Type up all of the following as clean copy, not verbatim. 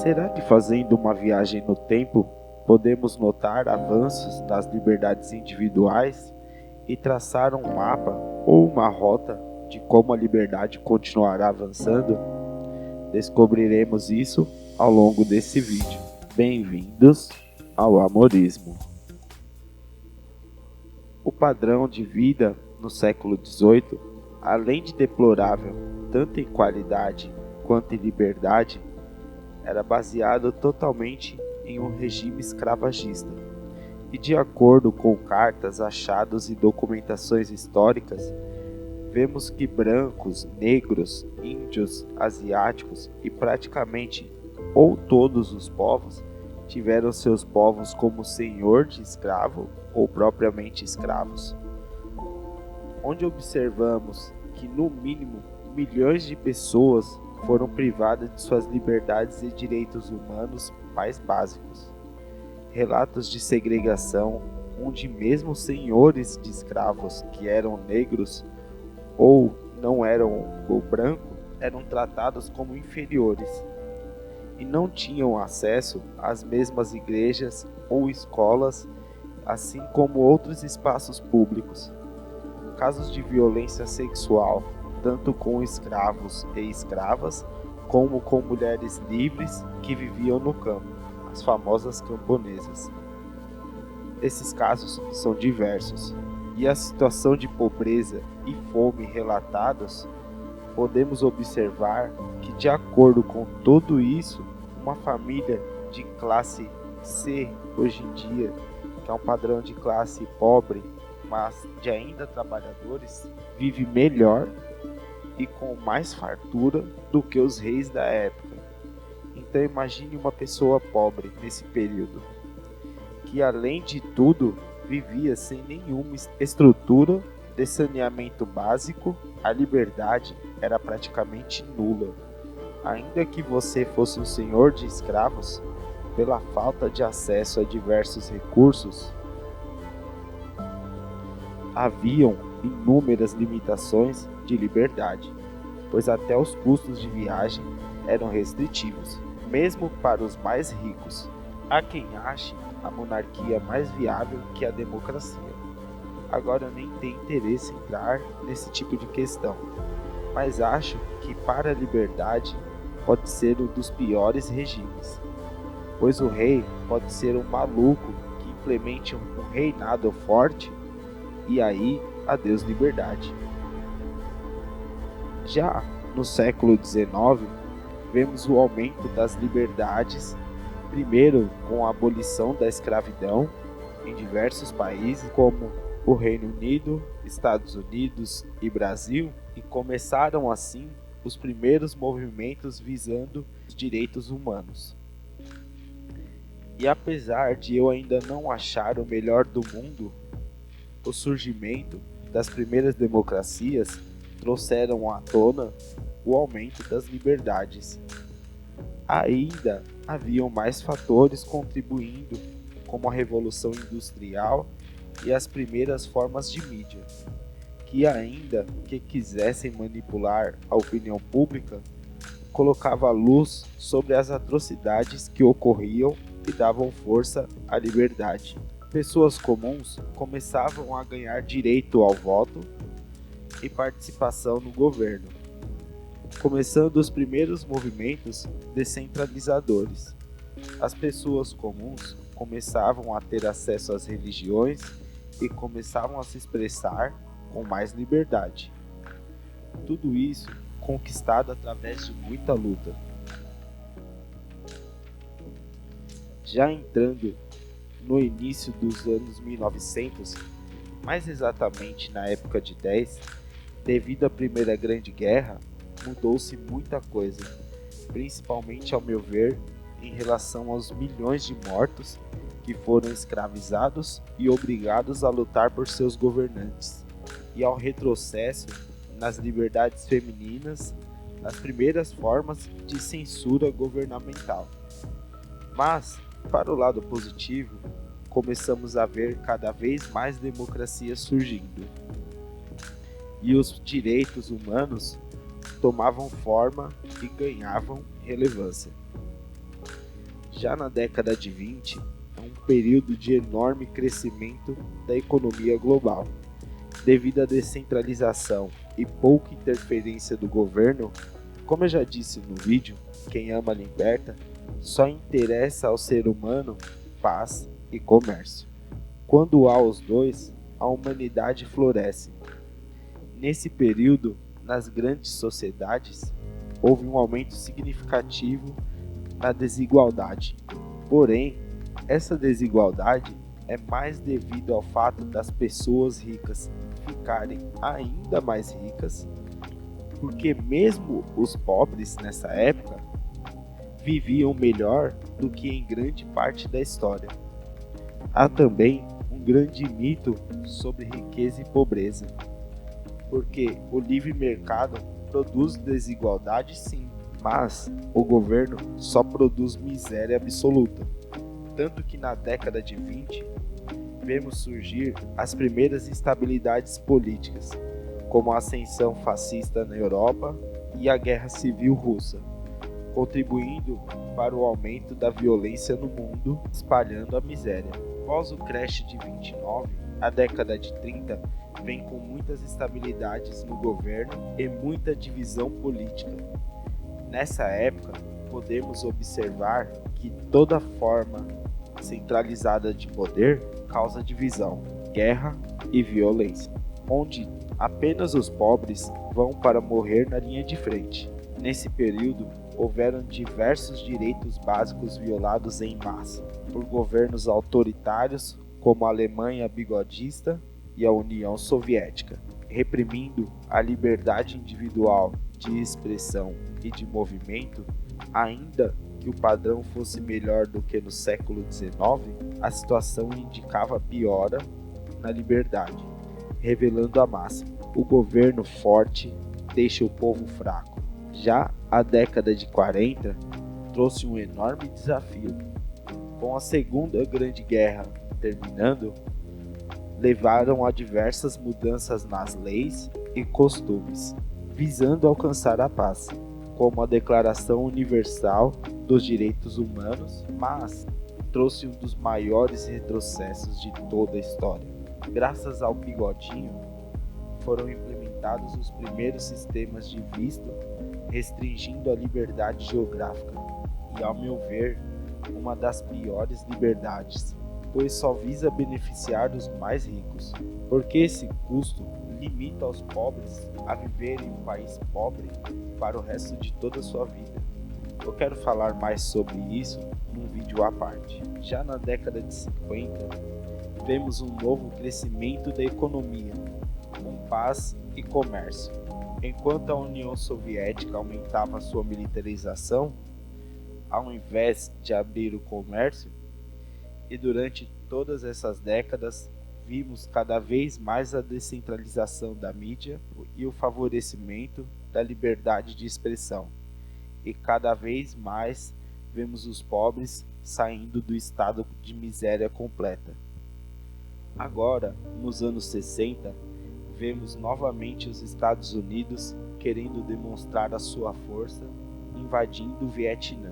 Será que fazendo uma viagem no tempo podemos notar avanços das liberdades individuais e traçar um mapa ou uma rota de como a liberdade continuará avançando? Descobriremos isso ao longo desse vídeo. Bem-vindos ao Amorismo. O padrão de vida no século XVIII, além de deplorável tanto em qualidade quanto em liberdade, era baseado totalmente em um regime escravagista. E de acordo com cartas, achados e documentações históricas, vemos que brancos, negros, índios, asiáticos e praticamente ou todos os povos tiveram seus povos como senhor de escravo ou propriamente escravos. Onde observamos que no mínimo milhões de pessoas foram privadas de suas liberdades e direitos humanos mais básicos. Relatos de segregação, onde mesmo senhores de escravos que eram negros ou não eram ou branco, eram tratados como inferiores e não tinham acesso às mesmas igrejas ou escolas, assim como outros espaços públicos. Casos de violência sexual, tanto com escravos e escravas, como com mulheres livres que viviam no campo, as famosas camponesas. Esses casos são diversos, e a situação de pobreza e fome relatados, podemos observar que, de acordo com tudo isso, uma família de classe C hoje em dia, que é um padrão de classe pobre, mas de ainda trabalhadores, vive melhor e com mais fartura do que os reis da época. Então imagine uma pessoa pobre nesse período, que além de tudo vivia sem nenhuma estrutura de saneamento básico. A liberdade era praticamente nula. Ainda que você fosse um senhor de escravos, pela falta de acesso a diversos recursos, haviam inúmeras limitações de liberdade, pois até os custos de viagem eram restritivos, mesmo para os mais ricos. Há quem ache a monarquia mais viável que a democracia. Agora eu nem tenho interesse em entrar nesse tipo de questão, mas acho que para a liberdade pode ser um dos piores regimes, pois o rei pode ser um maluco que implemente um reinado forte e aí adeus liberdade. Já no século XIX, vemos o aumento das liberdades, primeiro com a abolição da escravidão em diversos países, como o Reino Unido, Estados Unidos e Brasil, e começaram assim os primeiros movimentos visando os direitos humanos. E apesar de eu ainda não achar o melhor do mundo, o surgimento das primeiras democracias trouxeram à tona o aumento das liberdades. Ainda haviam mais fatores contribuindo, como a Revolução Industrial e as primeiras formas de mídia, que ainda que quisessem manipular a opinião pública, colocava luz sobre as atrocidades que ocorriam e davam força à liberdade. Pessoas comuns começavam a ganhar direito ao voto e participação no governo, começando os primeiros movimentos descentralizadores. As pessoas comuns começavam a ter acesso às religiões e começavam a se expressar com mais liberdade. Tudo isso conquistado através de muita luta. Já entrando no início dos anos 1900, mais exatamente na época de 10, devido à Primeira Grande Guerra, mudou-se muita coisa, principalmente ao meu ver, em relação aos milhões de mortos que foram escravizados e obrigados a lutar por seus governantes, e ao retrocesso nas liberdades femininas, nas primeiras formas de censura governamental. Mas, para o lado positivo, começamos a ver cada vez mais democracias surgindo, e os direitos humanos tomavam forma e ganhavam relevância. Já na década de 20, é um período de enorme crescimento da economia global. Devido à descentralização e pouca interferência do governo, como eu já disse no vídeo, quem ama liberta, só interessa ao ser humano paz e comércio. Quando há os dois, a humanidade floresce. Nesse período, nas grandes sociedades, houve um aumento significativo na desigualdade. Porém, essa desigualdade é mais devido ao fato das pessoas ricas ficarem ainda mais ricas, porque mesmo os pobres nessa época viviam melhor do que em grande parte da história. Há também um grande mito sobre riqueza e pobreza, porque o livre mercado produz desigualdade sim, mas o governo só produz miséria absoluta. Tanto que na década de 20, vemos surgir as primeiras instabilidades políticas, como a ascensão fascista na Europa e a Guerra Civil Russa, contribuindo para o aumento da violência no mundo, espalhando a miséria. Após o crash de 29, a década de 30 vem com muitas instabilidades no governo e muita divisão política. Nessa época, podemos observar que toda forma centralizada de poder causa divisão, guerra e violência, onde apenas os pobres vão para morrer na linha de frente. Nesse período, houveram diversos direitos básicos violados em massa por governos autoritários como a Alemanha bigodista e a União Soviética, reprimindo a liberdade individual de expressão e de movimento. Ainda que o padrão fosse melhor do que no século XIX, a situação indicava piora na liberdade, revelando a máxima: o governo forte deixa o povo fraco. Já a década de 40 trouxe um enorme desafio. Com a Segunda Grande Guerra terminando, levaram a diversas mudanças nas leis e costumes, visando alcançar a paz, como a Declaração Universal dos Direitos Humanos, mas trouxe um dos maiores retrocessos de toda a história. Graças ao Bigodinho, foram implementados os primeiros sistemas de visto, restringindo a liberdade geográfica, e, ao meu ver, uma das piores liberdades, pois só visa beneficiar os mais ricos, porque esse custo limita os pobres a viverem em um país pobre para o resto de toda a sua vida. Eu quero falar mais sobre isso num vídeo à parte. Já na década de 50, vemos um novo crescimento da economia, com paz e comércio. Enquanto a União Soviética aumentava sua militarização, ao invés de abrir o comércio, e durante todas essas décadas, vimos cada vez mais a descentralização da mídia e o favorecimento da liberdade de expressão. E cada vez mais vemos os pobres saindo do estado de miséria completa. Agora, nos anos 60, vemos novamente os Estados Unidos querendo demonstrar a sua força, invadindo o Vietnã,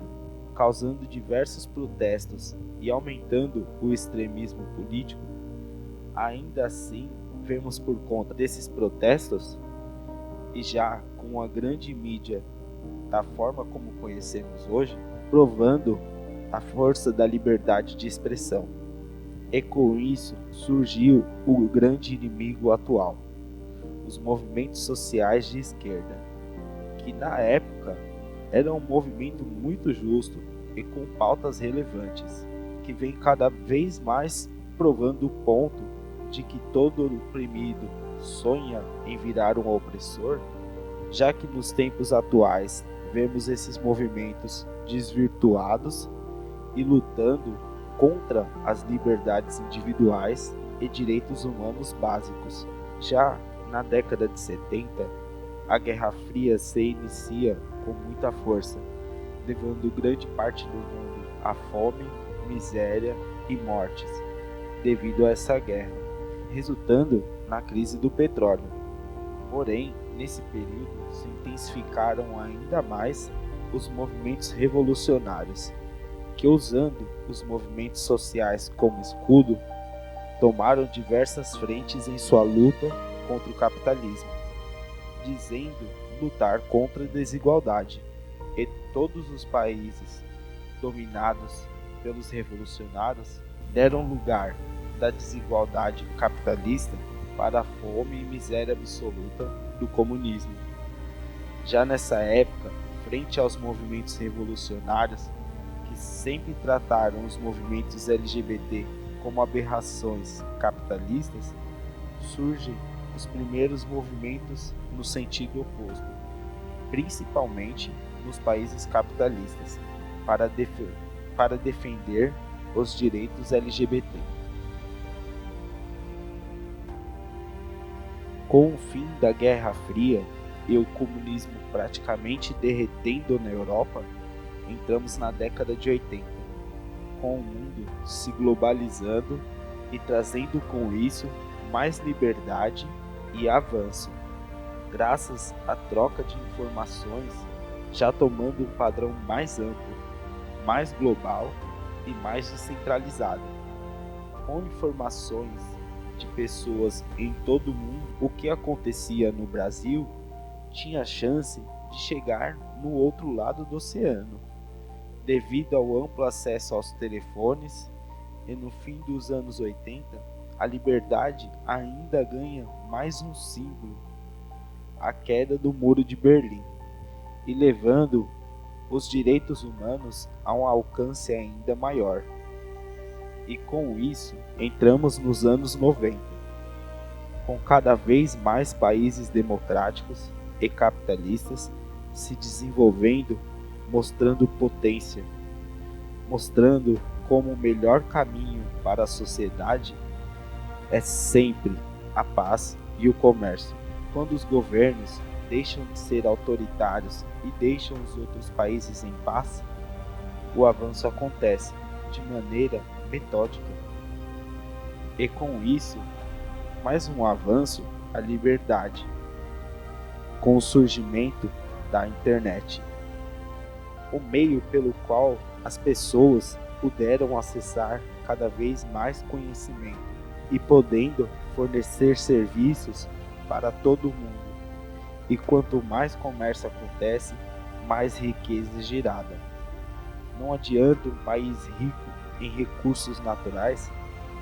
causando diversos protestos e aumentando o extremismo político. Ainda assim, vemos por conta desses protestos, e já com a grande mídia da forma como conhecemos hoje, provando a força da liberdade de expressão. E com isso surgiu o grande inimigo atual, os movimentos sociais de esquerda, que na época era um movimento muito justo e com pautas relevantes, que vem cada vez mais provando o ponto de que todo oprimido sonha em virar um opressor, já que nos tempos atuais vemos esses movimentos desvirtuados e lutando contra as liberdades individuais e direitos humanos básicos. Já na década de 70, a Guerra Fria se inicia com muita força, levando grande parte do mundo à fome, miséria e mortes, devido a essa guerra, resultando na crise do petróleo. Porém, nesse período se intensificaram ainda mais os movimentos revolucionários, que, usando os movimentos sociais como escudo, tomaram diversas frentes em sua luta contra o capitalismo, dizendo lutar contra a desigualdade, e todos os países dominados pelos revolucionários deram lugar da desigualdade capitalista para a fome e miséria absoluta do comunismo. Já nessa época, frente aos movimentos revolucionários, que sempre trataram os movimentos LGBT como aberrações capitalistas, surgem os primeiros movimentos no sentido oposto, principalmente nos países capitalistas, para defender os direitos LGBT. Com o fim da Guerra Fria e o comunismo praticamente derretendo na Europa, entramos na década de 80, com o mundo se globalizando e trazendo com isso mais liberdade e avanço, graças à troca de informações já tomando um padrão mais amplo, mais global e mais descentralizado. Com informações de pessoas em todo o mundo, o que acontecia no Brasil tinha chance de chegar no outro lado do oceano, devido ao amplo acesso aos telefones, e no fim dos anos 80, a liberdade ainda ganha mais um símbolo, a queda do Muro de Berlim, e levando os direitos humanos a um alcance ainda maior. E com isso, entramos nos anos 90, com cada vez mais países democráticos e capitalistas se desenvolvendo, mostrando potência, mostrando como o melhor caminho para a sociedade é sempre a paz e o comércio. Quando os governos deixam de ser autoritários e deixam os outros países em paz, o avanço acontece de maneira metódica. E com isso, mais um avanço, a liberdade, com o surgimento da internet, o meio pelo qual as pessoas puderam acessar cada vez mais conhecimento e podendo fornecer serviços para todo mundo. E quanto mais comércio acontece, mais riqueza é gerada. Não adianta um país rico em recursos naturais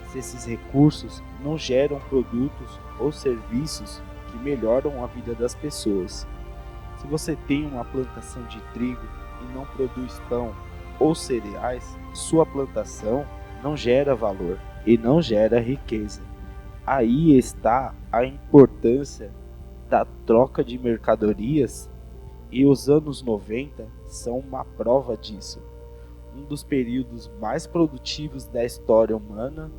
se esses recursos não geram produtos ou serviços que melhoram a vida das pessoas. Se você tem uma plantação de trigo e não produz pão ou cereais, sua plantação não gera valor e não gera riqueza. Aí está a importância da troca de mercadorias, e os anos 90 são uma prova disso. Um dos períodos mais produtivos da história humana,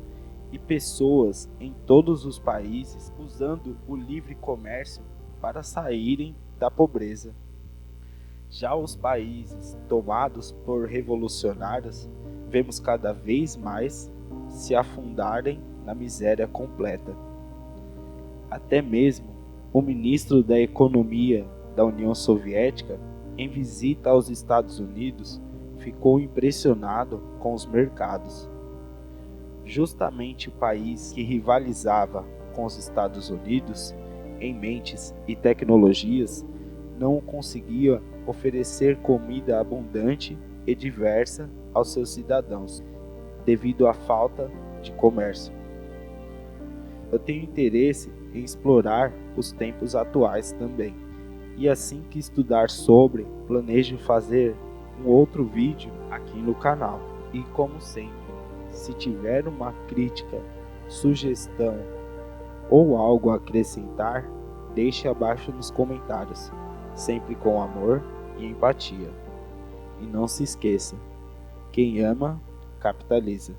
e pessoas em todos os países usando o livre comércio para saírem da pobreza. Já os países tomados por revolucionários, vemos cada vez mais se afundarem na miséria completa. Até mesmo o ministro da Economia da União Soviética, em visita aos Estados Unidos, ficou impressionado com os mercados. Justamente o país que rivalizava com os Estados Unidos em mentes e tecnologias não conseguia oferecer comida abundante e diversa aos seus cidadãos, devido à falta de comércio. Eu tenho interesse em explorar os tempos atuais também, e assim que estudar sobre, planejo fazer um outro vídeo aqui no canal. E como sempre, se tiver uma crítica, sugestão ou algo a acrescentar, deixe abaixo nos comentários, sempre com amor e empatia. E não se esqueça, quem ama, capitaliza.